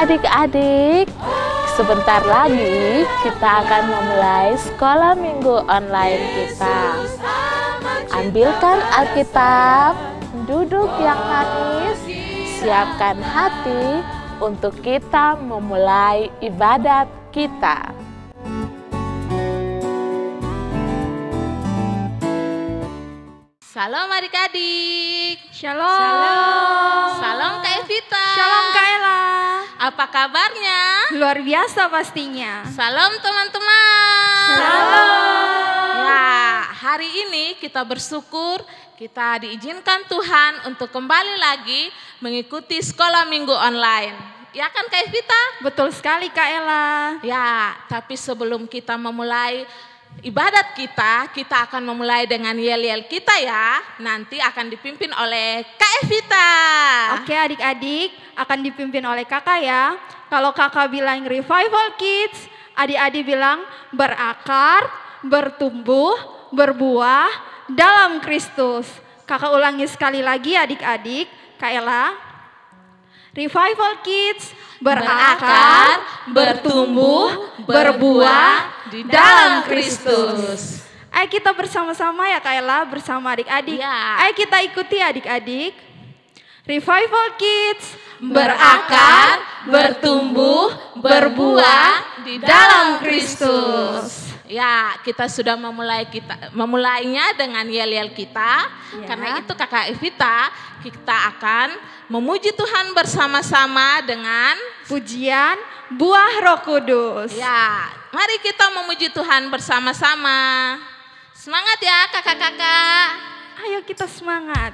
adik-adik, sebentar lagi kita akan memulai sekolah minggu online kita. Ambilkan Alkitab, duduk yang manis, siapkan hati untuk kita memulai ibadat kita. Salam adik-adik. Shalom. Salam Kak Evita. Shalom Kak Ella. Apa kabarnya? Luar biasa pastinya. Salam teman-teman. Salam. Ya, hari ini kita bersyukur kita diizinkan Tuhan untuk kembali lagi mengikuti sekolah minggu online. Ya kan Kak Evita? Betul sekali Kak Ella. Ya, tapi sebelum kita memulai ibadat kita akan memulai dengan yel-yel kita ya. Nanti akan dipimpin oleh Kak Evita. Oke adik-adik, akan dipimpin oleh kakak ya. Kalau kakak bilang Revival Kids, adik-adik bilang berakar, bertumbuh, berbuah dalam Kristus. Kakak ulangi sekali lagi adik-adik, Kak Ella. Revival Kids, berakar, bertumbuh, berbuah di dalam Kristus. Ayo kita bersama-sama ya Kak Ella, bersama adik-adik. Ya. Ayo kita ikuti adik-adik. Revival Kids, Berakar, bertumbuh, berbuah di dalam Kristus. Ya, kita sudah memulainya dengan yel-yel kita. Ya. Karena itu Kakak Evita, kita akan memuji Tuhan bersama-sama dengan pujian buah Roh Kudus. ya, mari kita memuji Tuhan bersama-sama. Semangat ya kakak-kakak. Ayo kita semangat.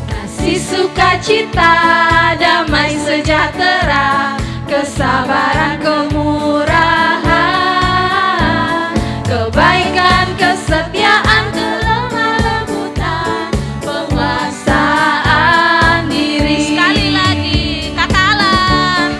Kasih sukacita, damai sejahtera, kesabaran, kemurahan, kebaikan, kesetiaan, kelemah lembutan, penguasaan diri. Sekali lagi, Kakak Alan.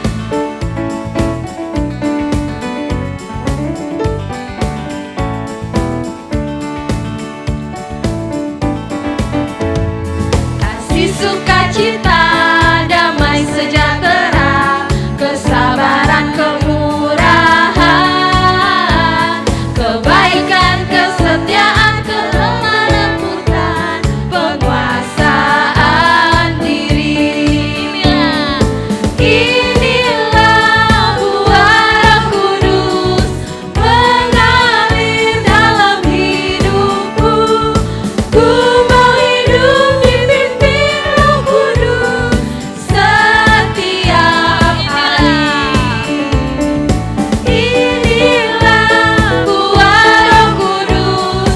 Kasih sukacita, damai sejahtera, kesabaran, kemurahan, kebaikan, kesetiaan, kelemah lembutan, penguasaan diri. Inilah buah Roh Kudus mengalir dalam hidupku. Ku mau hidup dipimpin Roh Kudus setiap hari. Inilah buah Roh Kudus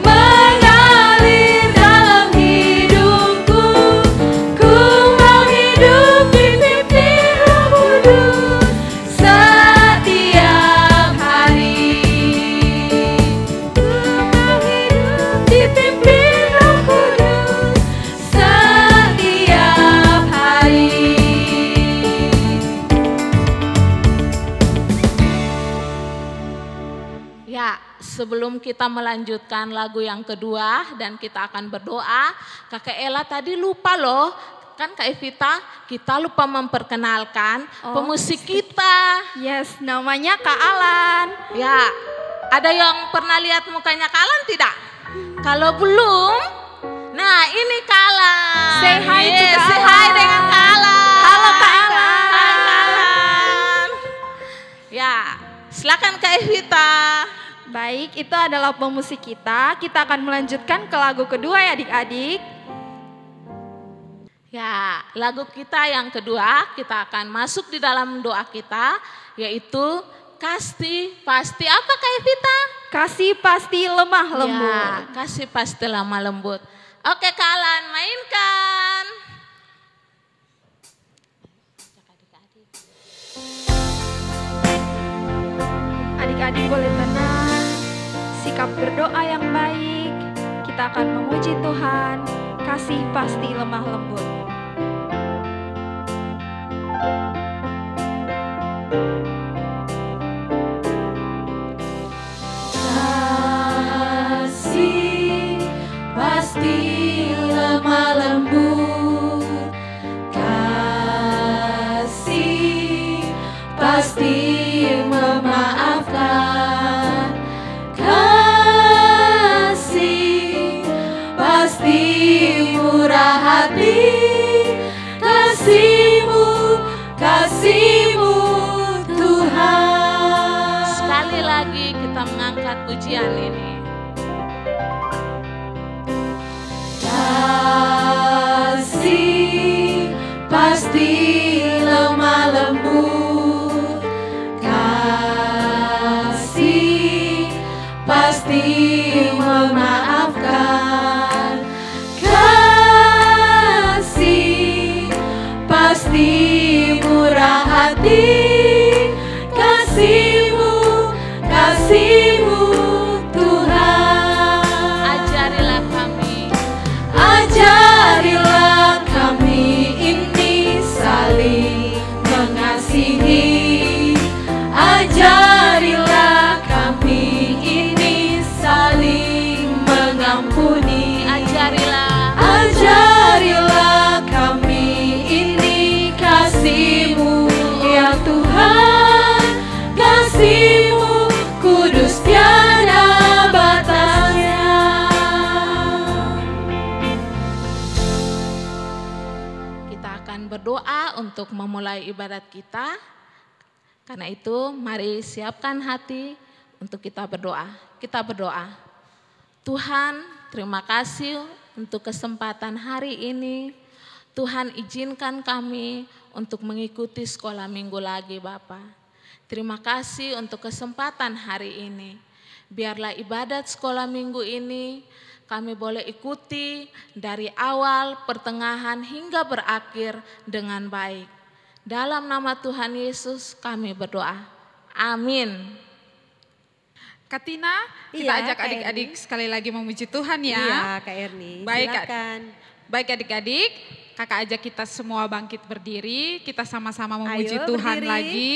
mengalir dalam hidupku. Ku mau hidup dipimpin Roh Kudus setiap hari. Ku mau hidup dipimpin Roh Kudus setiap hari. Ya, sebelum kita melanjutkan lagu yang kedua dan kita akan berdoa, Kakak Ella tadi lupa loh, kan Kak Evita, kita lupa memperkenalkan pemusik kita. Yes, namanya Kak Alan. Ya, ada yang pernah lihat mukanya Kak Alan tidak? Kalau belum, nah ini Kak Alan. Say hi to Yes, Kak say Alan. hi dengan Kak Alan. Halo Kak Alan. Hai Kak Alan. Ya, silakan Kak Evita. Baik, itu adalah pemusik kita. Kita akan melanjutkan ke lagu kedua ya adik-adik. Ya, lagu kita yang kedua kita akan masuk di dalam doa kita, yaitu kasih pasti apa Kak Evita? Kasih pasti lemah lembut. Ya, kasih pasti lemah lembut. Oke Kak Alan, mainkan. Adik-adik boleh tenang, sikap berdoa yang baik. Kita akan memuji Tuhan, kasih pasti lemah lembut. pujian ini. Kasih pasti lemah lembut, kasih pasti memaafkan, kasih pasti murah hati, kasih-Mu Tuhan. Ajarilah kami, ajarilah kami ini saling mengasihi, ajarilah kami ini saling mengampuni, ajarilah kami ini kasih-Mu ya Tuhan, kasih-Mu kudus tiada batasnya. kita akan berdoa untuk memulai ibadat kita. Karena itu mari siapkan hati untuk kita berdoa. Kita berdoa. Tuhan, terima kasih untuk kesempatan hari ini. Tuhan izinkan kami untuk mengikuti sekolah minggu lagi Bapa. Terima kasih untuk kesempatan hari ini. Biarlah ibadat sekolah minggu ini kami boleh ikuti dari awal, pertengahan hingga berakhir dengan baik. Dalam nama Tuhan Yesus kami berdoa. Amin. Katina, kita Iya, ajak Kak adik-adik Erni. sekali lagi memuji Tuhan ya. Iya, Kak Erni. Baik, Kak. Silakan. Baik adik-adik, kakak ajak kita semua bangkit berdiri, kita sama-sama memuji Ayo, Tuhan berdiri. lagi,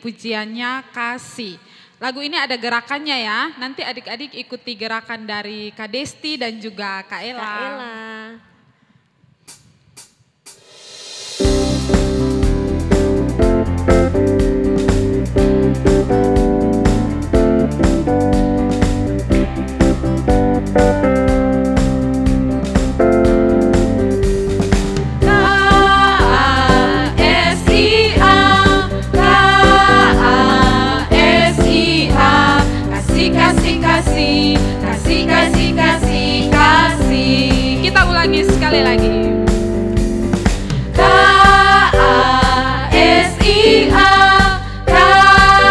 pujiannya kasih. Lagu ini ada gerakannya ya, nanti adik-adik ikuti gerakan dari Kak Desti dan juga Kak Ella. Kak Ella. Kasih. Kita ulangi sekali lagi. K-A-S-I-A, K-A-S-I-A,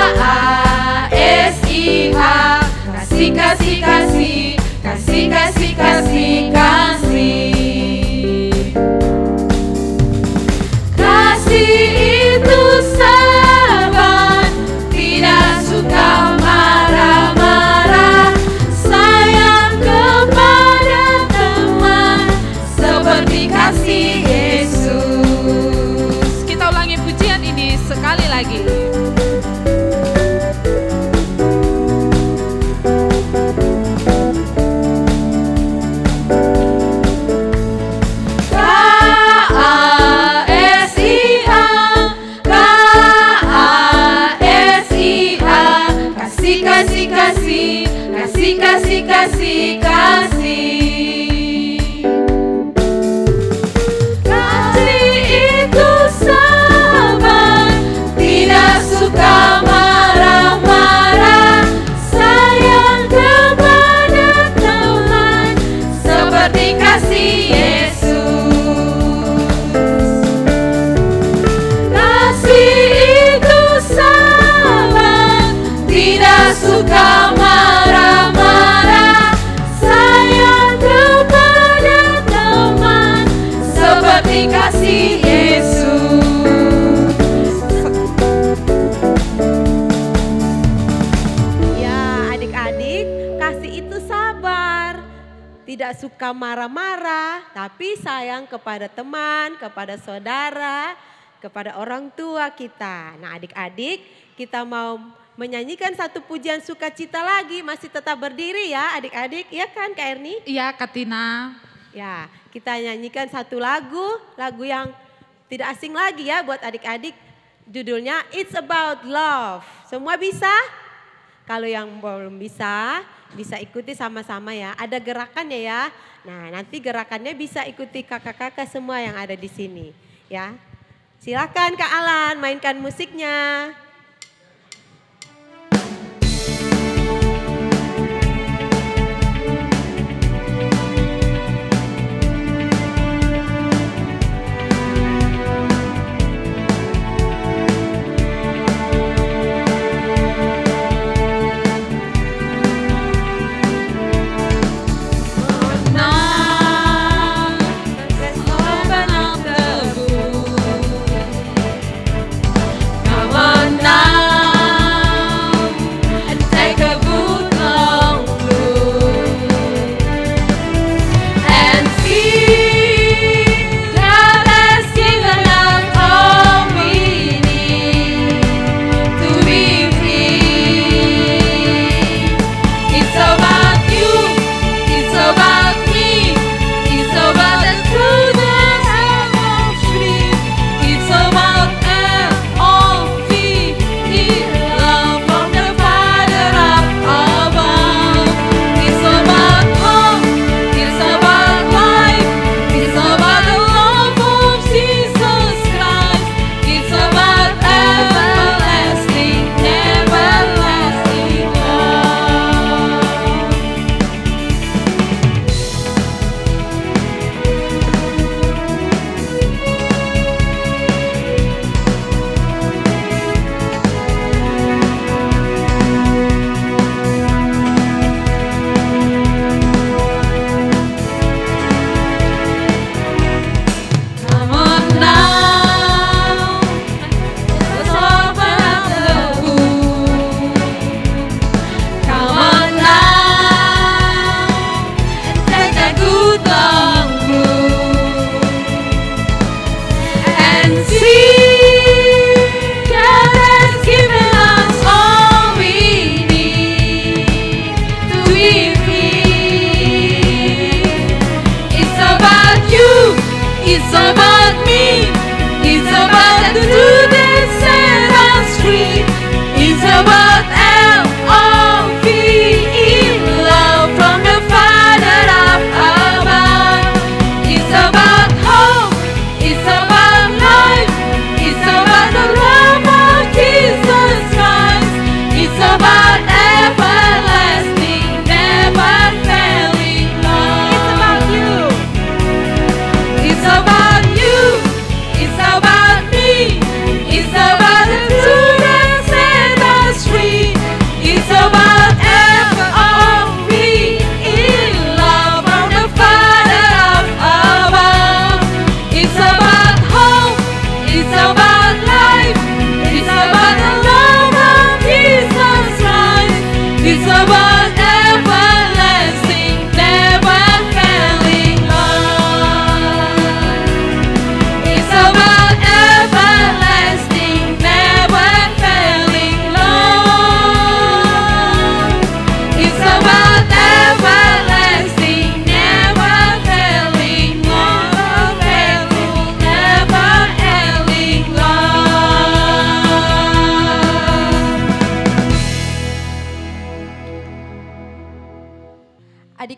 kasih, kasih, kasih, kasih, kasih, kasih, kasih. Kasih itu sabar, tidak suka marah-marah, sayang kepada teman seperti kasih Yesus. Kita ulangi pujian ini sekali lagi. K-A-S-I-A, K-A-S-I-A, kasih, kasih, kasih, kasih, kasih, kasih, kasih. Kasih itu sabar, tidak suka marah-marah, sayang kepada teman seperti kasih Yesus. Kasih itu sabar, tidak suka marah-marah, sayang kepada teman seperti kasih Yesus. Ya, adik-adik, kasih itu sabar. Tidak suka marah-marah, tapi sayang kepada teman, kepada saudara, kepada orang tua kita. Nah, adik-adik, kita mau menyanyikan satu pujian sukacita lagi, masih tetap berdiri ya adik-adik, ya kan Kak Erni? Iya Katina. Ya, kita nyanyikan satu lagu yang tidak asing lagi ya buat adik-adik. Judulnya It's About Love. Semua bisa? Kalau yang belum bisa ikuti sama-sama ya. Ada gerakannya ya. Nah, nanti gerakannya bisa ikuti kakak-kakak semua yang ada di sini ya. Silakan Kak Alan mainkan musiknya.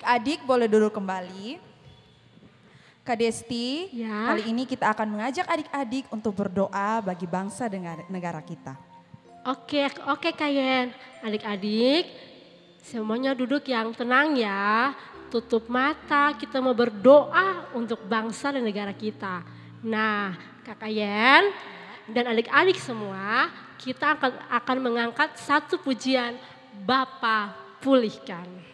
Adik-adik boleh duduk kembali. Kak Desti, Ya. kali ini kita akan mengajak adik-adik untuk berdoa bagi bangsa dan negara kita. Oke Kayen. Adik-adik, semuanya duduk yang tenang ya. Tutup mata, kita mau berdoa untuk bangsa dan negara kita. Nah, Kak Kayen dan adik-adik semua, kita akan mengangkat satu pujian, Bapa pulihkan.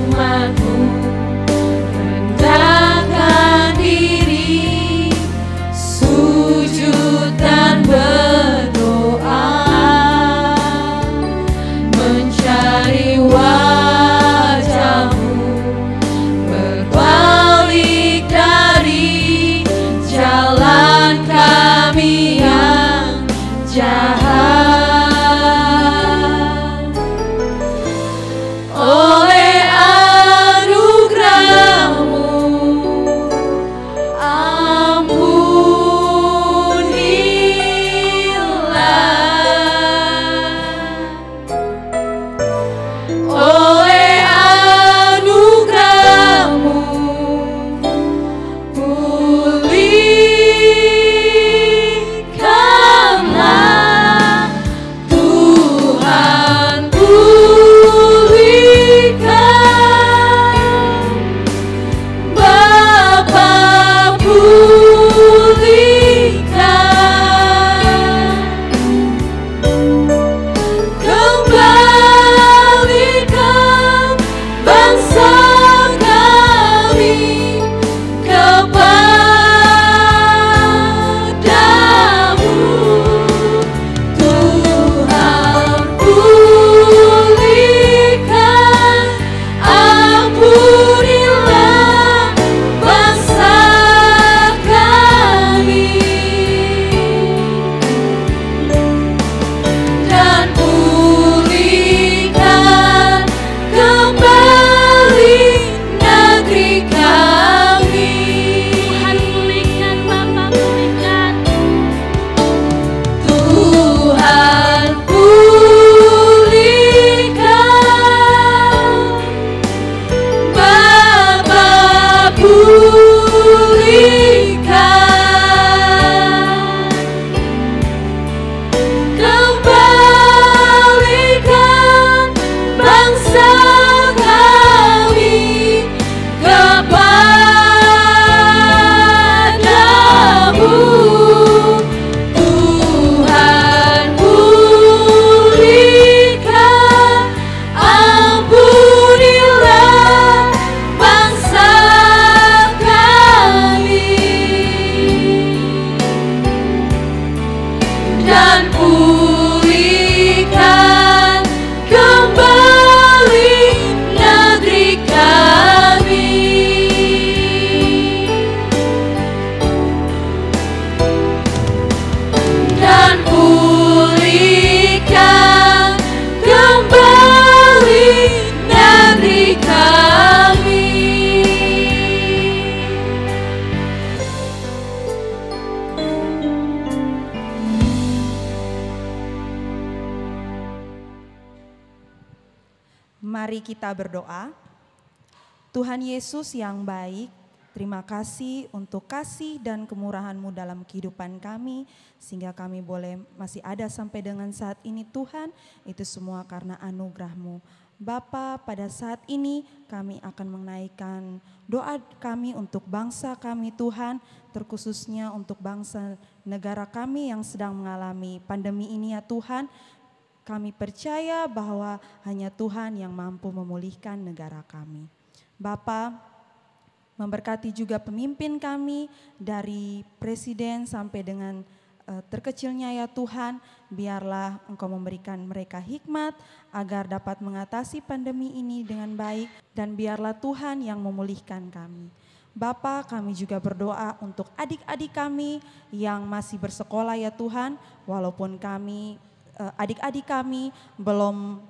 Umatmu rendahkan diri, sujud dan berdoa, mencari wajahmu, berbalik dari jalan kami yang jahat. Oleh anugerah-Mu, ampunilah. Oleh anugerah-Mu, pulihkanlah. Tuhan pulihkan, Bapa pulihkan, kembalikan bangsa kami kepadamu. Tuhan pulihkan, ampunilah bangsa kami, dan pulihkan kembali negeri kami. Tuhan pulihkan, Bapa pulihkan. Tuhan pulihkan, Bapa pulihkan, kembalikan bangsa kami kepadamu. Tuhan pulihkan, ampunilah bangsa kami, dan pulihkan kembali negeri kami. Dan pulihkan kembali negeri kami. Mari kita berdoa. Tuhan Yesus yang baik, terima kasih untuk kasih dan kemurahan-Mu dalam kehidupan kami, sehingga kami boleh masih ada sampai dengan saat ini Tuhan, itu semua karena anugerah-Mu. Bapa, pada saat ini kami akan menaikkan doa kami untuk bangsa kami Tuhan, terkhususnya untuk bangsa negara kami yang sedang mengalami pandemi ini ya Tuhan. Kami percaya bahwa hanya Tuhan yang mampu memulihkan negara kami. Bapa, memberkati juga pemimpin kami dari presiden sampai dengan terkecilnya ya Tuhan, biarlah Engkau memberikan mereka hikmat agar dapat mengatasi pandemi ini dengan baik, dan biarlah Tuhan yang memulihkan kami. Bapa, kami juga berdoa untuk adik-adik kami yang masih bersekolah ya Tuhan, walaupun kami adik-adik kami belum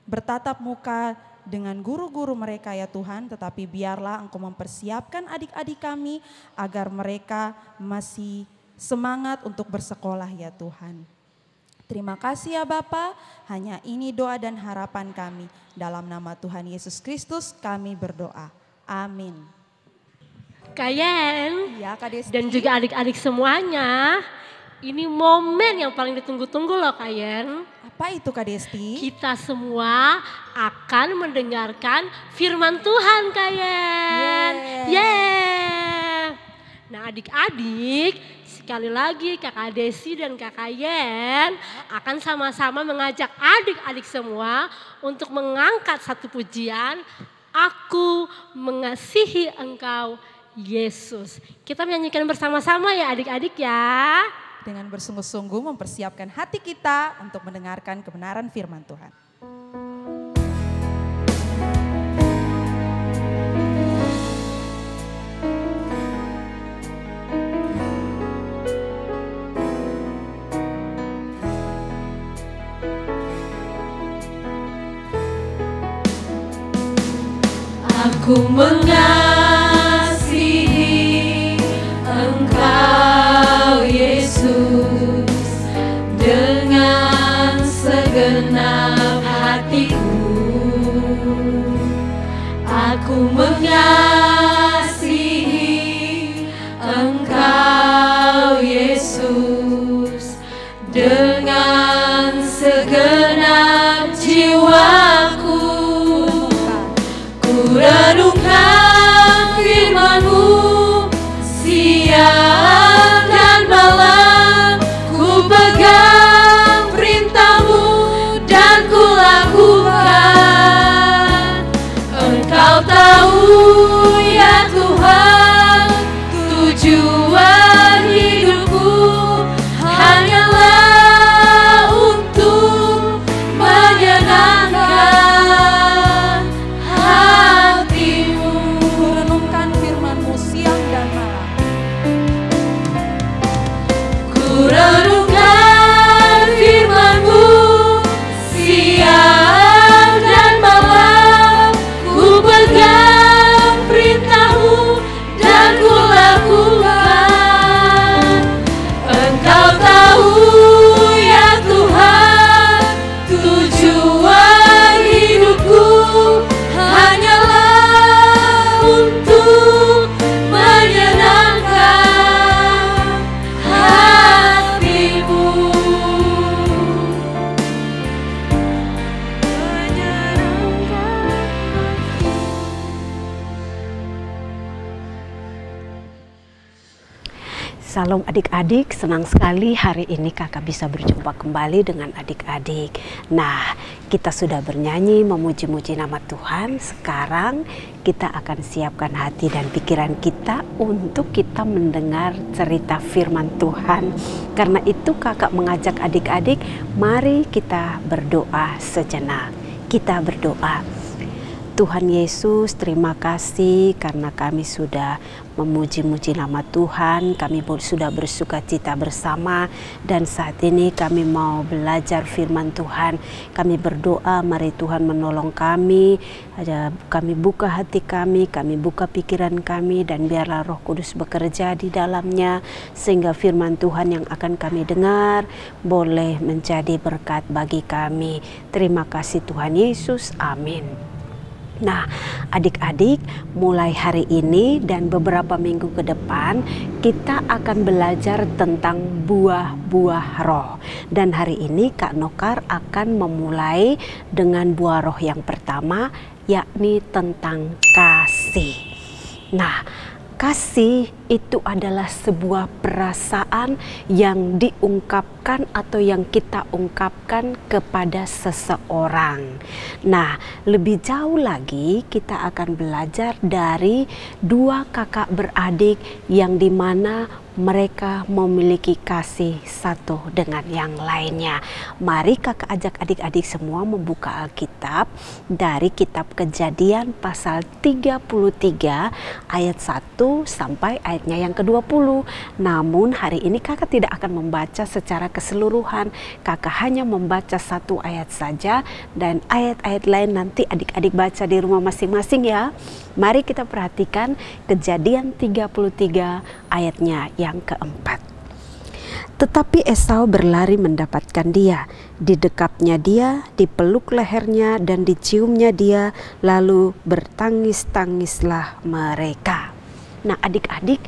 bertatap muka dengan guru-guru mereka ya Tuhan, tetapi biarlah Engkau mempersiapkan adik-adik kami agar mereka masih semangat untuk bersekolah ya Tuhan. Terima kasih ya Bapa, hanya ini doa dan harapan kami. Dalam nama Tuhan Yesus Kristus kami berdoa. Amin. Kayen Ya Kak Desti. dan juga adik-adik semuanya, ini momen yang paling ditunggu-tunggu loh Kayen. Apa itu Kak Desti? Kita semua akan mendengarkan firman Tuhan Kayen. Yeah. Nah adik-adik, sekali lagi Kakak Desi dan Kakak Yen akan sama-sama mengajak adik-adik semua untuk mengangkat satu pujian, Aku Mengasihi Engkau Yesus. Kita menyanyikan bersama-sama ya adik-adik ya. Dengan bersungguh-sungguh mempersiapkan hati kita untuk mendengarkan kebenaran firman Tuhan. Aku mengasihi Engkau Yesus dengan segenap hatiku. Aku mengasihi Engkau Yesus dengan segenap jiwaku. Ku renungkan firman-Mu siang dan malam, ku pegang perintah-Mu dan ku lakukan. Engkau tahu ya Tuhan, tujuan hidupku hanyalah untuk menyenangkan hati-Mu. Renungkan firman-Mu siang dan malam. Ku renungkan firman-Mu siang dan malam, ku pegang perintah-Mu dan ku lakukan. Engkau tahu ya Tuhan, tujuan hidupku hanyalah untuk menyenangkan hati-Mu. Salam adik-adik, senang sekali hari ini kakak bisa berjumpa kembali dengan adik-adik. Nah, kita sudah bernyanyi memuji-muji nama Tuhan. Sekarang kita akan siapkan hati dan pikiran kita untuk kita mendengar cerita firman Tuhan. Karena itu kakak mengajak adik-adik, mari kita berdoa sejenak. Kita berdoa. Tuhan Yesus, terima kasih karena kami sudah memuji-muji nama Tuhan, kami sudah bersuka cita bersama, dan saat ini kami mau belajar firman Tuhan. Kami berdoa, mari Tuhan menolong kami, kami buka hati kami buka pikiran kami, dan biarlah Roh Kudus bekerja di dalamnya, sehingga firman Tuhan yang akan kami dengar boleh menjadi berkat bagi kami. Terima kasih Tuhan Yesus, amin. Nah, adik-adik, mulai hari ini dan beberapa minggu ke depan kita akan belajar tentang buah-buah roh. Dan hari ini Kak Nokar akan memulai dengan buah roh yang pertama, yakni tentang kasih. Nah, kasih itu adalah sebuah perasaan yang diungkapkan atau yang kita ungkapkan kepada seseorang. Nah, lebih jauh lagi kita akan belajar dari dua kakak beradik yang dimana mereka memiliki kasih satu dengan yang lainnya. Mari kakak ajak adik-adik semua membuka Alkitab dari kitab Kejadian pasal 33 ayat 1 sampai ayatnya yang ke-20. Namun hari ini kakak tidak akan membaca secara keseluruhan, kakak hanya membaca satu ayat saja, dan ayat-ayat lain nanti adik-adik baca di rumah masing-masing ya. Mari kita perhatikan Kejadian 33 ayatnya yang keempat. Tetapi Esau berlari mendapatkan dia, didekapnya dia, dipeluk lehernya dan diciumnya dia, lalu bertangis-tangislah mereka. Nah adik-adik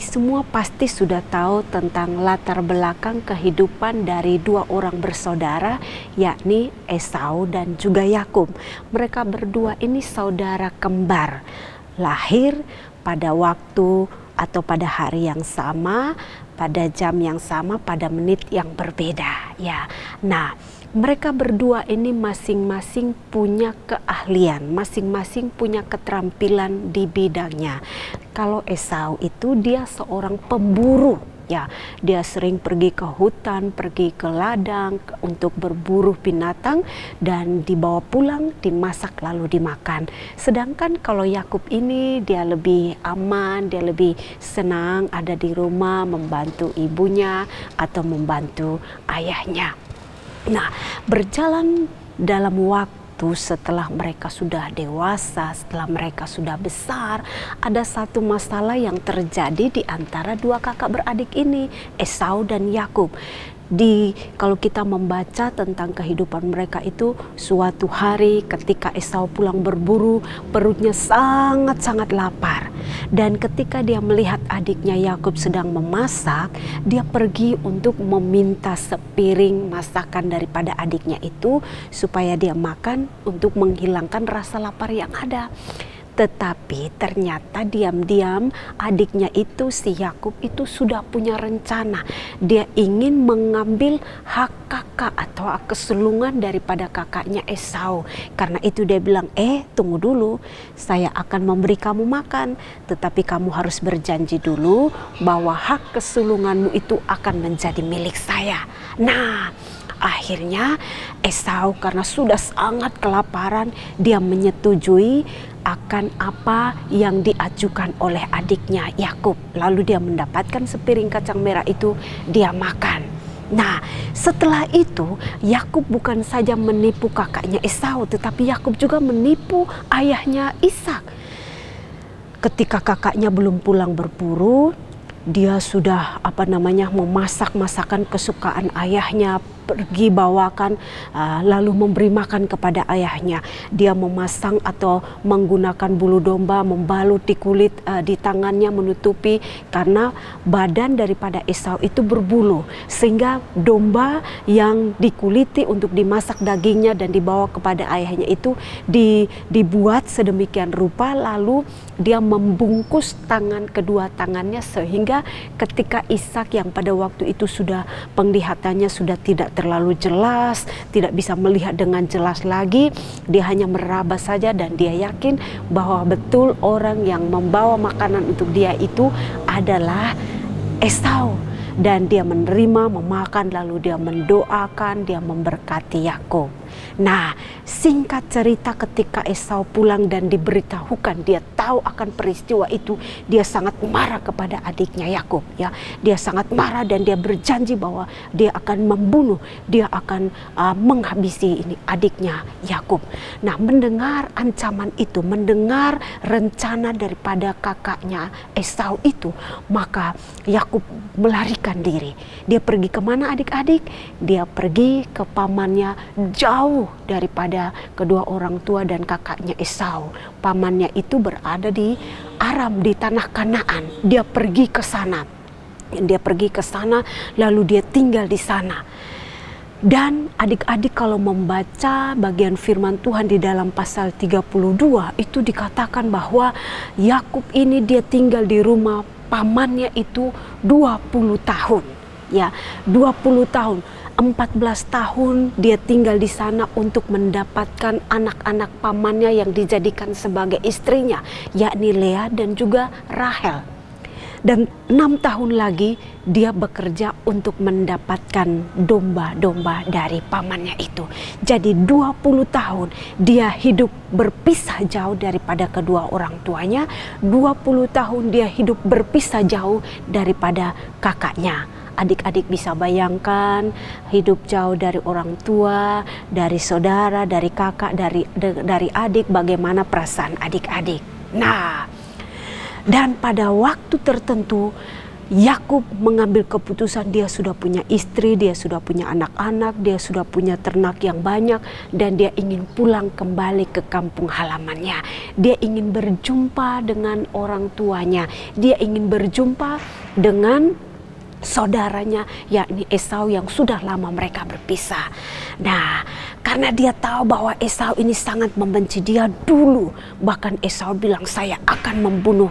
semua pasti sudah tahu tentang latar belakang kehidupan dari dua orang bersaudara, yakni Esau dan juga Yakub. Mereka berdua ini saudara kembar, lahir pada waktu atau pada hari yang sama, pada jam yang sama, pada menit yang berbeda ya. Nah, mereka berdua ini masing-masing punya keahlian, masing-masing punya keterampilan di bidangnya. Kalau Esau itu dia seorang pemburu ya, dia sering pergi ke hutan, pergi ke ladang untuk berburu binatang dan dibawa pulang, dimasak lalu dimakan. Sedangkan kalau Yakub ini dia lebih aman, dia lebih senang ada di rumah membantu ibunya atau membantu ayahnya. Nah, berjalan dalam waktu setelah mereka sudah dewasa, setelah mereka sudah besar, ada satu masalah yang terjadi di antara dua kakak beradik ini, Esau dan Yakub. Kalau kita membaca tentang kehidupan mereka itu, suatu hari ketika Esau pulang berburu, perutnya sangat-sangat lapar. Dan ketika dia melihat adiknya Yakub sedang memasak, dia pergi untuk meminta sepiring masakan daripada adiknya itu supaya dia makan untuk menghilangkan rasa lapar yang ada. Tetapi ternyata diam-diam adiknya itu, si Yakub itu sudah punya rencana. Dia ingin mengambil hak kakak atau hak kesulungan daripada kakaknya Esau. Karena itu dia bilang, tunggu dulu, saya akan memberi kamu makan. Tetapi kamu harus berjanji dulu bahwa hak kesulunganmu itu akan menjadi milik saya. Nah, akhirnya Esau karena sudah sangat kelaparan, dia menyetujui akan apa yang diajukan oleh adiknya Yakub. Lalu dia mendapatkan sepiring kacang merah itu, dia makan. Nah, setelah itu Yakub bukan saja menipu kakaknya Esau, tetapi Yakub juga menipu ayahnya Ishak. Ketika kakaknya belum pulang berburu, dia sudah memasak masakan kesukaan ayahnya, pergi bawakan lalu memberi makan kepada ayahnya. Dia memasang atau menggunakan bulu domba, membalut di kulit di tangannya, menutupi, karena badan daripada Esau itu berbulu, sehingga domba yang dikuliti untuk dimasak dagingnya dan dibawa kepada ayahnya itu dibuat sedemikian rupa, lalu dia membungkus kedua tangannya sehingga ketika Ishak yang pada waktu itu sudah penglihatannya sudah tidak terlalu jelas, tidak bisa melihat dengan jelas lagi, dia hanya meraba saja dan dia yakin bahwa betul orang yang membawa makanan untuk dia itu adalah Esau. Dan dia menerima, memakan, lalu dia mendoakan, dia memberkati Yakub. Nah, singkat cerita ketika Esau pulang dan diberitahukan, dia tahu akan peristiwa itu, dia sangat marah kepada adiknya Yakub ya. Dia sangat marah dan dia berjanji bahwa dia akan membunuh, dia akan menghabisi adiknya Yakub. Nah, mendengar ancaman itu, mendengar rencana daripada kakaknya Esau itu, maka Yakub melarikan diri. Dia pergi kemana adik-adik? Dia pergi ke pamannya, jauh daripada kedua orang tua dan kakaknya Esau. Pamannya itu berada di Aram, di tanah Kanaan. Dia pergi ke sana. Lalu dia tinggal di sana. Dan adik-adik kalau membaca bagian firman Tuhan di dalam pasal 32 itu dikatakan bahwa Yakub ini dia tinggal di rumah pamannya itu 20 tahun. Ya, 20 tahun. 14 tahun dia tinggal di sana untuk mendapatkan anak-anak pamannya yang dijadikan sebagai istrinya, yakni Lea dan juga Rahel. Dan 6 tahun lagi dia bekerja untuk mendapatkan domba-domba dari pamannya itu. Jadi 20 tahun dia hidup berpisah jauh daripada kedua orang tuanya. 20 tahun dia hidup berpisah jauh daripada kakaknya. Adik-adik bisa bayangkan hidup jauh dari orang tua, dari saudara, dari kakak, dari adik, bagaimana perasaan adik-adik. Nah, dan pada waktu tertentu Yakub mengambil keputusan, dia sudah punya istri, dia sudah punya anak-anak, dia sudah punya ternak yang banyak, dan dia ingin pulang kembali ke kampung halamannya. Dia ingin berjumpa dengan orang tuanya, dia ingin berjumpa dengan saudaranya, yakni Esau yang sudah lama mereka berpisah. Nah, karena dia tahu bahwa Esau ini sangat membenci dia dulu, bahkan Esau bilang, saya akan membunuh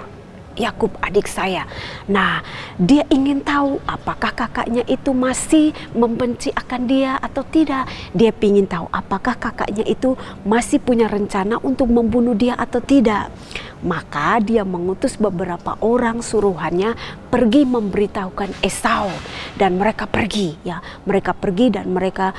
Yakub adik saya. Nah, dia ingin tahu apakah kakaknya itu masih membenci akan dia atau tidak. Dia ingin tahu apakah kakaknya itu masih punya rencana untuk membunuh dia atau tidak. Maka dia mengutus beberapa orang suruhannya pergi memberitahukan Esau, dan mereka pergi, ya, mereka pergi dan mereka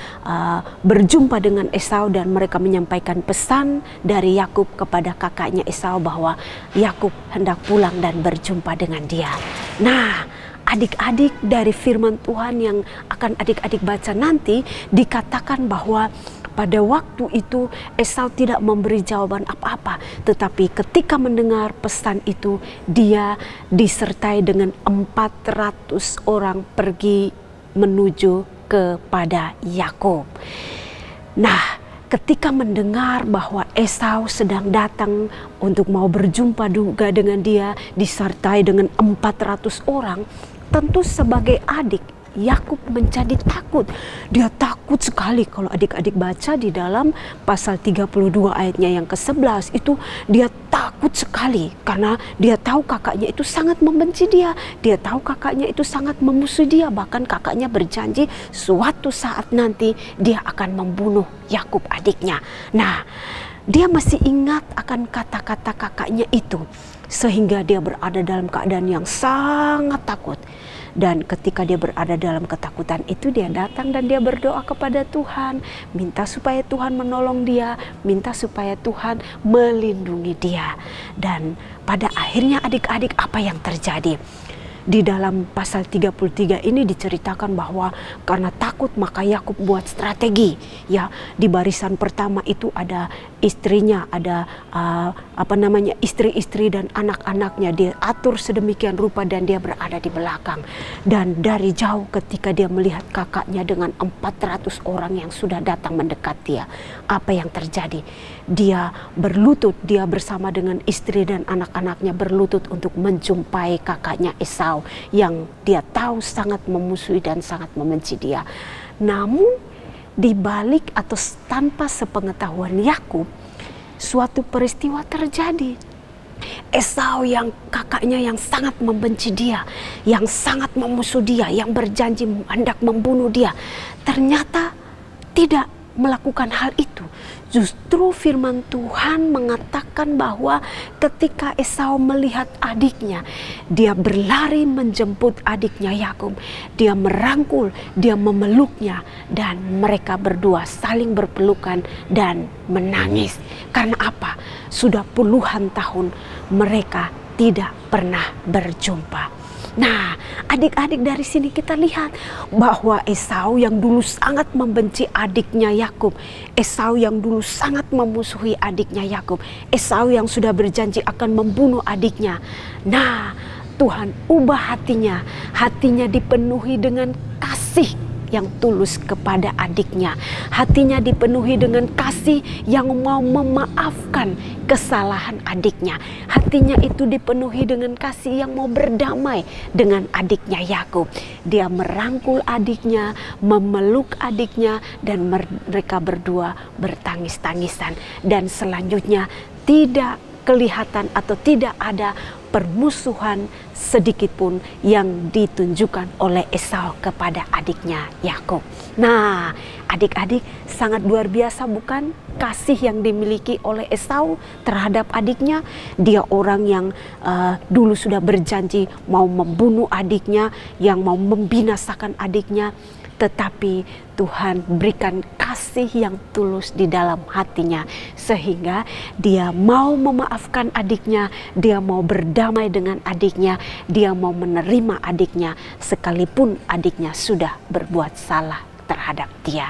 berjumpa dengan Esau, dan mereka menyampaikan pesan dari Yakub kepada kakaknya Esau bahwa Yakub hendak pulang dan berjumpa dengan dia. Nah, adik-adik, dari firman Tuhan yang akan adik-adik baca nanti dikatakan bahwa pada waktu itu Esau tidak memberi jawaban apa-apa, tetapi ketika mendengar pesan itu dia disertai dengan 400 orang pergi menuju kepada Yakub. Nah, ketika mendengar bahwa Esau sedang datang untuk mau berjumpa juga dengan dia disertai dengan 400 orang, tentu sebagai adik Yakub menjadi takut. Dia takut sekali. Kalau adik-adik baca di dalam pasal 32 ayatnya yang ke-11 itu, dia takut sekali karena dia tahu kakaknya itu sangat membenci dia. Dia tahu kakaknya itu sangat memusuhi dia. Bahkan kakaknya berjanji suatu saat nanti dia akan membunuh Yakub adiknya. Nah, dia masih ingat akan kata-kata kakaknya itu, sehingga dia berada dalam keadaan yang sangat takut. Dan ketika dia berada dalam ketakutan itu, dia datang dan dia berdoa kepada Tuhan, minta supaya Tuhan menolong dia, minta supaya Tuhan melindungi dia. Dan pada akhirnya adik-adik, apa yang terjadi? Di dalam pasal 33 ini diceritakan bahwa karena takut maka Yakub buat strategi, ya. Di barisan pertama itu ada istrinya, ada istri-istri dan anak-anaknya. Dia atur sedemikian rupa dan dia berada di belakang. Dan dari jauh ketika dia melihat kakaknya dengan 400 orang yang sudah datang mendekat dia, apa yang terjadi? Dia berlutut, dia bersama dengan istri dan anak-anaknya berlutut untuk menjumpai kakaknya Esau yang dia tahu sangat memusuhi dan sangat membenci dia. Namun di balik atau tanpa sepengetahuan Yakub, suatu peristiwa terjadi. Esau yang kakaknya yang sangat membenci dia, yang sangat memusuhi dia, yang berjanji hendak membunuh dia, ternyata tidak melakukan hal itu. Justru firman Tuhan mengatakan bahwa ketika Esau melihat adiknya, dia berlari menjemput adiknya Yakub. Dia merangkul, dia memeluknya, dan mereka berdua saling berpelukan dan menangis. Karena apa? Sudah puluhan tahun mereka tidak pernah berjumpa. Nah, adik-adik, dari sini kita lihat bahwa Esau yang dulu sangat membenci adiknya Yakub, Esau yang dulu sangat memusuhi adiknya Yakub, Esau yang sudah berjanji akan membunuh adiknya. Nah, Tuhan ubah hatinya, hatinya dipenuhi dengan kasih yang tulus kepada adiknya. Hatinya dipenuhi dengan kasih yang mau memaafkan kesalahan adiknya. Hatinya itu dipenuhi dengan kasih yang mau berdamai dengan adiknya Yakub. Dia merangkul adiknya, memeluk adiknya, dan mereka berdua bertangis-tangisan. Dan selanjutnya tidak kelihatan atau tidak ada permusuhan sedikit pun yang ditunjukkan oleh Esau kepada adiknya Yakub. Nah, adik-adik, sangat luar biasa bukan kasih yang dimiliki oleh Esau terhadap adiknya. Dia orang yang dulu sudah berjanji mau membunuh adiknya, yang mau membinasakan adiknya. Tetapi Tuhan berikan kasih yang tulus di dalam hatinya, sehingga dia mau memaafkan adiknya, dia mau berdamai dengan adiknya, dia mau menerima adiknya sekalipun adiknya sudah berbuat salah terhadap dia.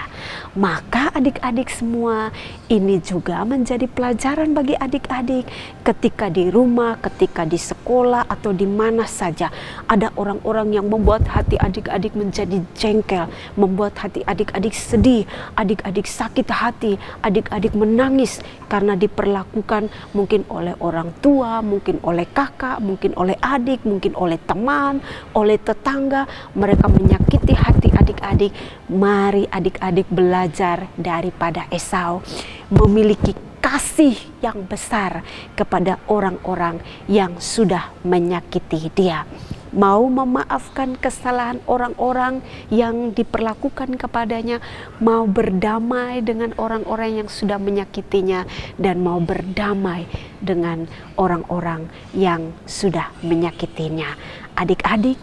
Maka adik-adik semua, ini juga menjadi pelajaran bagi adik-adik ketika di rumah, ketika di sekolah atau di mana saja ada orang-orang yang membuat hati adik-adik menjadi jengkel, membuat hati adik-adik sedih, adik-adik sakit hati, adik-adik menangis karena diperlakukan mungkin oleh orang tua, mungkin oleh kakak, mungkin oleh adik, mungkin oleh teman, oleh tetangga. Mereka menyakiti hati adik-adik. Mari adik-adik belajar daripada Esau, memiliki kasih yang besar kepada orang-orang yang sudah menyakiti dia. Mau memaafkan kesalahan orang-orang yang diperlakukan kepadanya, mau berdamai dengan orang-orang yang sudah menyakitinya, dan mau berdamai dengan orang-orang yang sudah menyakitinya. Adik-adik,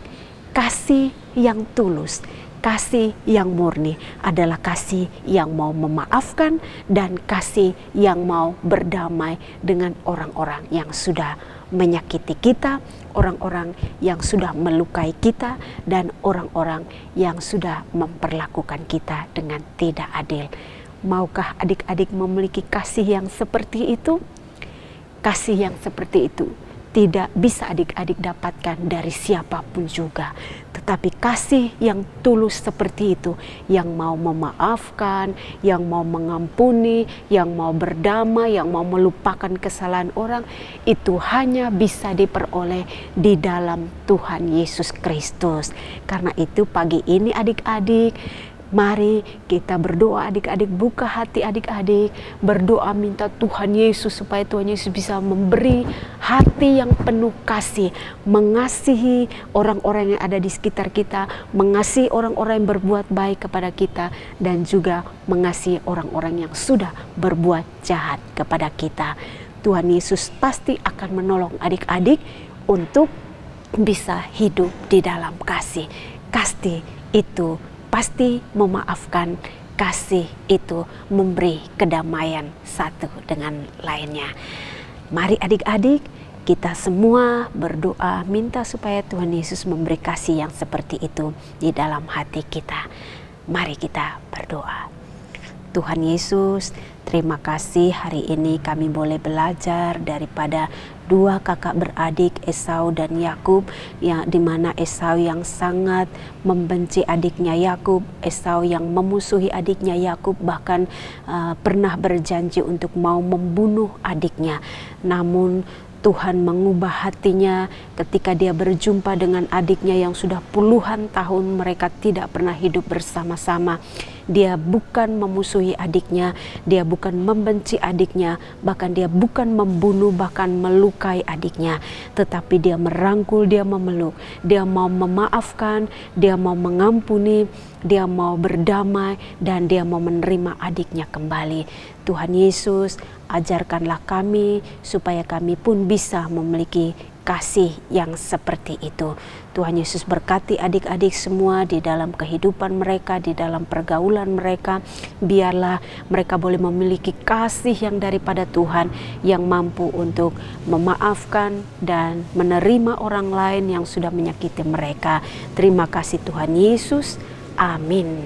kasih yang tulus, kasih yang murni adalah kasih yang mau memaafkan dan kasih yang mau berdamai dengan orang-orang yang sudah menyakiti kita, orang-orang yang sudah melukai kita, dan orang-orang yang sudah memperlakukan kita dengan tidak adil. Maukah adik-adik memiliki kasih yang seperti itu? Kasih yang seperti itu tidak bisa adik-adik dapatkan dari siapapun juga. Tetapi kasih yang tulus seperti itu, yang mau memaafkan, yang mau mengampuni, yang mau berdamai, yang mau melupakan kesalahan orang, itu hanya bisa diperoleh di dalam Tuhan Yesus Kristus. Karena itu pagi ini adik-adik, mari kita berdoa adik-adik, buka hati adik-adik, berdoa minta Tuhan Yesus supaya Tuhan Yesus bisa memberi hati yang penuh kasih, mengasihi orang-orang yang ada di sekitar kita, mengasihi orang-orang yang berbuat baik kepada kita, dan juga mengasihi orang-orang yang sudah berbuat jahat kepada kita. Tuhan Yesus pasti akan menolong adik-adik untuk bisa hidup di dalam kasih. Kasih itu pasti memaafkan, kasih itu memberi kedamaian satu dengan lainnya. Mari adik-adik, kita semua berdoa minta supaya Tuhan Yesus memberi kasih yang seperti itu di dalam hati kita. Mari kita berdoa. Tuhan Yesus, terima kasih hari ini kami boleh belajar daripada dua kakak beradik Esau dan Yakub, yang dimana Esau yang sangat membenci adiknya Yakub, Esau yang memusuhi adiknya Yakub, bahkan pernah berjanji untuk mau membunuh adiknya. Namun Tuhan mengubah hatinya ketika dia berjumpa dengan adiknya yang sudah puluhan tahun mereka tidak pernah hidup bersama-sama. Dia bukan memusuhi adiknya, dia bukan membenci adiknya, bahkan dia bukan membunuh, bahkan melukai adiknya. Tetapi dia merangkul, dia memeluk, dia mau memaafkan, dia mau mengampuni, dia mau berdamai, dan dia mau menerima adiknya kembali. Tuhan Yesus, ajarkanlah kami supaya kami pun bisa memiliki kasih yang seperti itu. Tuhan Yesus berkati adik-adik semua di dalam kehidupan mereka, di dalam pergaulan mereka. Biarlah mereka boleh memiliki kasih yang daripada Tuhan, yang mampu untuk memaafkan dan menerima orang lain yang sudah menyakiti mereka. Terima kasih Tuhan Yesus. Amin.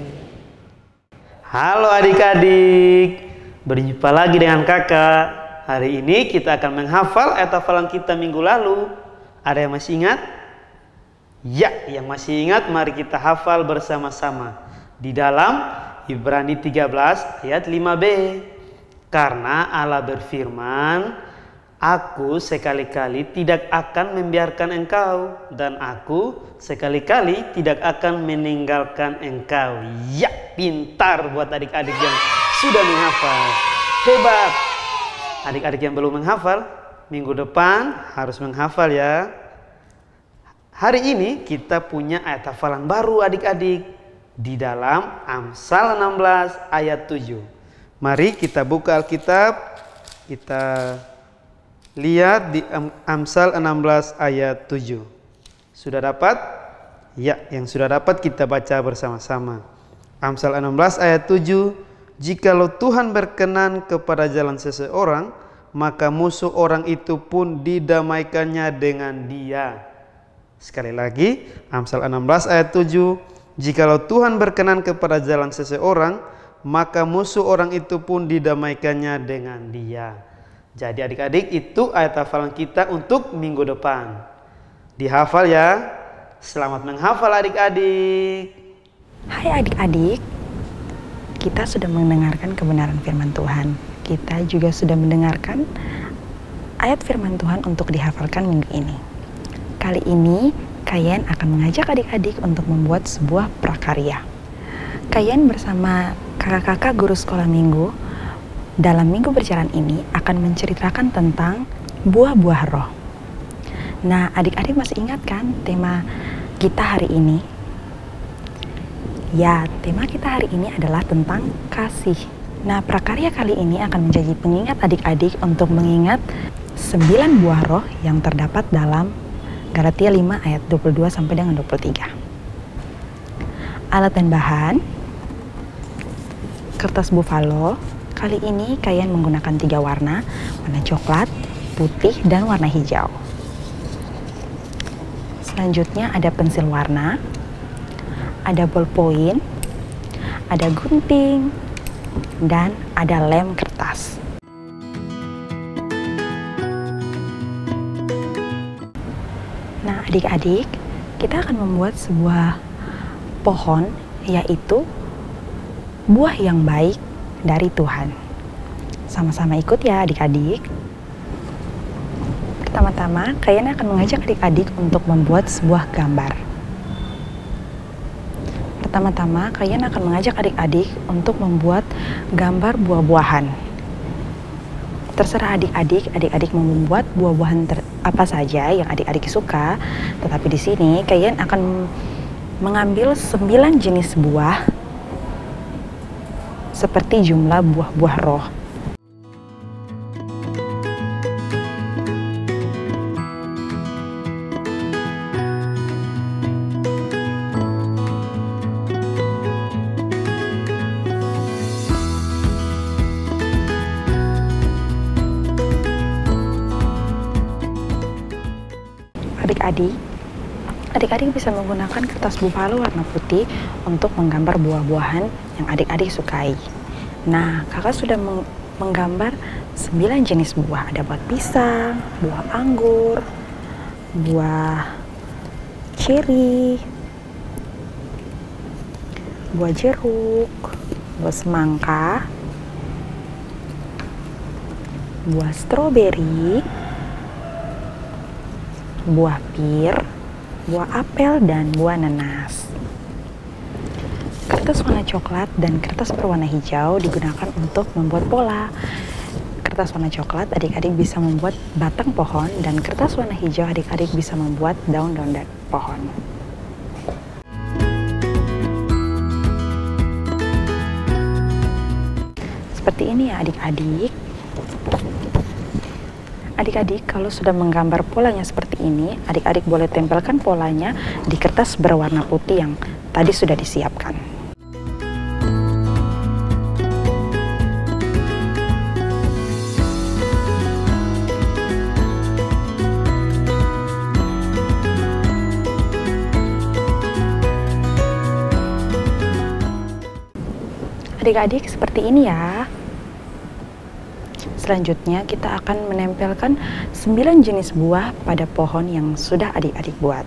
Halo adik-adik, berjumpa lagi dengan kakak. Hari ini kita akan menghafal ayat hafalan kita minggu lalu. Ada yang masih ingat? Ya, yang masih ingat mari kita hafal bersama-sama. Di dalam Ibrani 13 ayat 5b. Karena Allah berfirman, aku sekali-kali tidak akan membiarkan engkau, dan aku sekali-kali tidak akan meninggalkan engkau. Ya, pintar buat adik-adik yang sudah menghafal. Hebat. Adik-adik yang belum menghafal, minggu depan harus menghafal ya. Hari ini kita punya ayat hafalan baru adik-adik di dalam Amsal 16 ayat 7. Mari kita buka Alkitab, kita lihat di Amsal 16 ayat 7. Sudah dapat? Ya, yang sudah dapat kita baca bersama-sama. Amsal 16 ayat 7. Jikalau Tuhan berkenan kepada jalan seseorang, maka musuh orang itu pun didamaikannya dengan dia. Sekali lagi, Amsal 16 ayat 7. Jikalau Tuhan berkenan kepada jalan seseorang, maka musuh orang itu pun didamaikannya dengan dia. Jadi adik-adik, itu ayat hafalan kita untuk minggu depan. Dihafal ya. Selamat menghafal adik-adik. Hai adik-adik, kita sudah mendengarkan kebenaran firman Tuhan. Kita juga sudah mendengarkan ayat firman Tuhan untuk dihafalkan minggu ini. Kali ini, Kayen akan mengajak adik-adik untuk membuat sebuah prakarya. Kayen bersama kakak-kakak guru sekolah minggu dalam minggu berjalan ini akan menceritakan tentang buah-buah roh. Nah, adik-adik masih ingat kan tema kita hari ini? Ya, tema kita hari ini adalah tentang kasih. Nah, prakarya kali ini akan menjadi pengingat adik-adik untuk mengingat 9 buah roh yang terdapat dalam Galatia 5 ayat 22 sampai dengan 23. Alat dan bahan: kertas buffalo. Kali ini Kayen menggunakan 3 warna coklat, putih, dan warna hijau. Selanjutnya ada pensil warna, ada ballpoint, ada gunting, dan ada lem kertas. Nah, adik-adik, kita akan membuat sebuah pohon, yaitu buah yang baik dari Tuhan. Sama-sama ikut ya adik-adik. Pertama-tama, Kayen akan mengajak adik-adik untuk membuat sebuah gambar. Pertama-tama, Kayen akan mengajak adik-adik untuk membuat gambar buah-buahan. Terserah adik-adik, adik-adik mau membuat buah-buahan apa saja yang adik-adik suka. Tetapi di sini Kayen akan mengambil 9 jenis buah seperti jumlah buah-buah roh. Adik-adik bisa menggunakan kertas buffalo warna putih untuk menggambar buah-buahan yang adik-adik sukai. Nah, kakak sudah menggambar 9 jenis buah. Ada buah pisang, buah anggur, buah ceri, buah jeruk, buah semangka, buah stroberi, buah pir, buah apel, dan buah nanas. Kertas warna coklat dan kertas berwarna hijau digunakan untuk membuat pola. Kertas warna coklat adik-adik bisa membuat batang pohon, dan kertas warna hijau adik-adik bisa membuat daun-daun pohon. Seperti ini ya adik-adik. Adik-adik kalau sudah menggambar polanya seperti ini, adik-adik boleh tempelkan polanya di kertas berwarna putih yang tadi sudah disiapkan. Adik-adik seperti ini ya. Selanjutnya kita akan menempelkan 9 jenis buah pada pohon yang sudah adik-adik buat.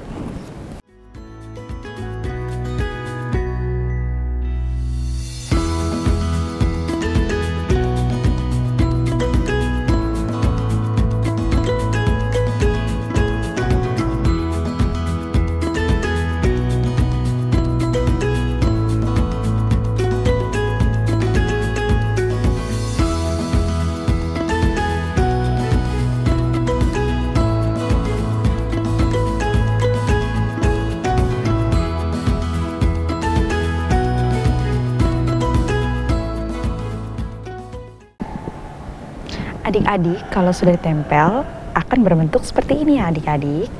adik-adik kalau sudah ditempel akan berbentuk seperti ini ya adik-adik.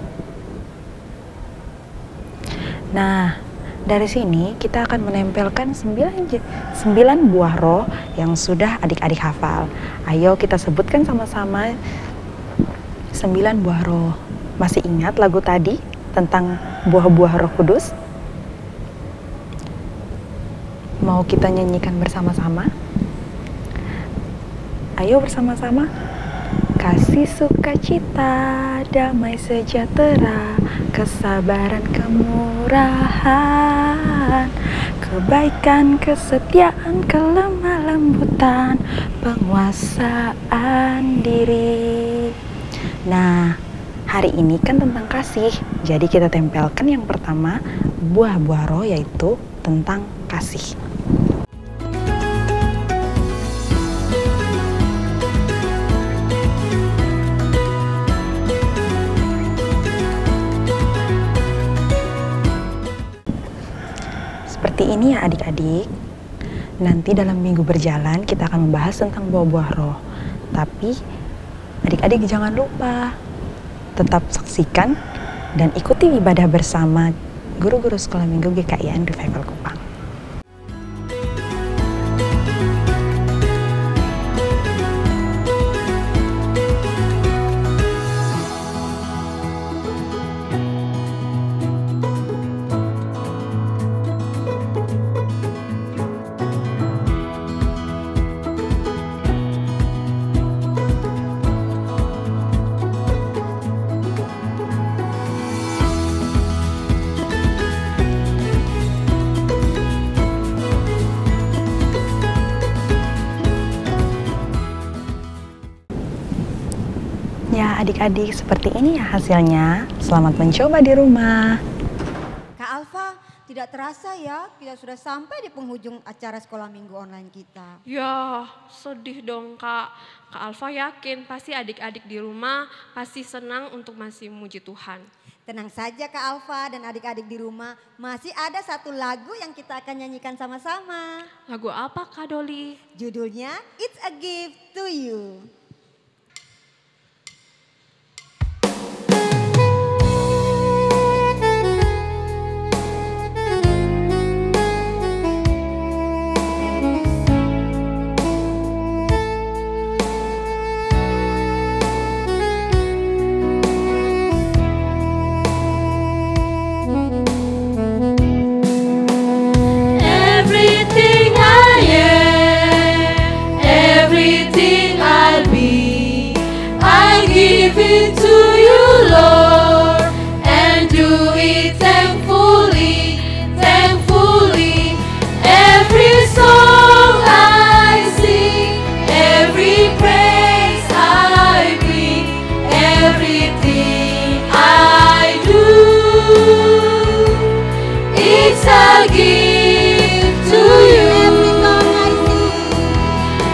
Nah, dari sini kita akan menempelkan 9 buah roh yang sudah adik-adik hafal. Ayo kita sebutkan sama-sama 9 buah roh. Masih ingat lagu tadi tentang buah-buah Roh Kudus? Mau kita nyanyikan bersama-sama? Ayo bersama-sama. Kasih, sukacita, damai sejahtera, kesabaran, kemurahan, kebaikan, kesetiaan, kelemah lembutan, penguasaan diri. Nah, hari ini kan tentang kasih, jadi kita tempelkan yang pertama buah-buah roh yaitu tentang kasih. Seperti ini ya adik-adik. Nanti dalam minggu berjalan kita akan membahas tentang buah-buah roh. Tapi adik-adik jangan lupa tetap saksikan dan ikuti ibadah bersama guru-guru sekolah minggu GKIN Revival Kupang. Ya adik-adik, seperti ini ya hasilnya. Selamat mencoba di rumah. Kak Alfa, tidak terasa ya kita sudah sampai di penghujung acara sekolah minggu online kita. Ya, sedih dong Kak. Kak Alfa yakin pasti adik-adik di rumah pasti senang untuk masih memuji Tuhan. Tenang saja Kak Alfa dan adik-adik di rumah, masih ada satu lagu yang kita akan nyanyikan sama-sama. Lagu apa Kak Doli? Judulnya It's a Gift to You. Everything I am, everything I'll be, I give it to you, Lord, and do it thankfully, thankfully. Every song I sing, every praise I bring, everything I do, it's a gift to you.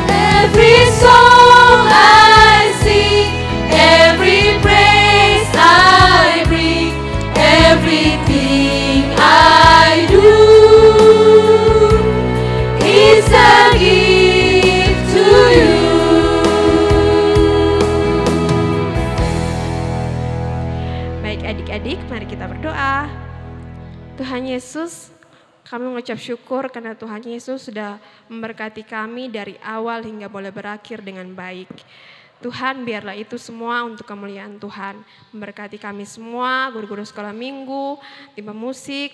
Every song I sing, every praise I bring, everything I do, it's a gift to you. Baik adik-adik, mari kita berdoa. Tuhan Yesus, kami mengucap syukur karena Tuhan Yesus sudah memberkati kami dari awal hingga boleh berakhir dengan baik. Tuhan, biarlah itu semua untuk kemuliaan Tuhan. Memberkati kami semua, guru-guru sekolah minggu, tim musik,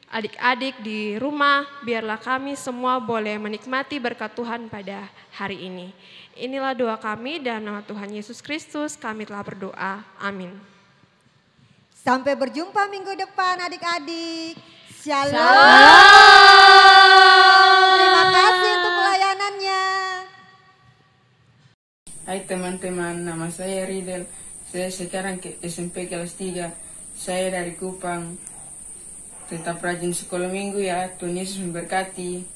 adik-adik di rumah, biarlah kami semua boleh menikmati berkat Tuhan pada hari ini. Inilah doa kami dalam nama Tuhan Yesus Kristus, kami telah berdoa. Amin. Sampai berjumpa minggu depan adik-adik. Shalom. Terima kasih untuk pelayanannya. Hai teman-teman, nama saya Ridel. Saya sekarang ke SMP kelas 3. Saya dari Kupang. Tetap rajin sekolah minggu ya, Tuhan Yesus memberkati.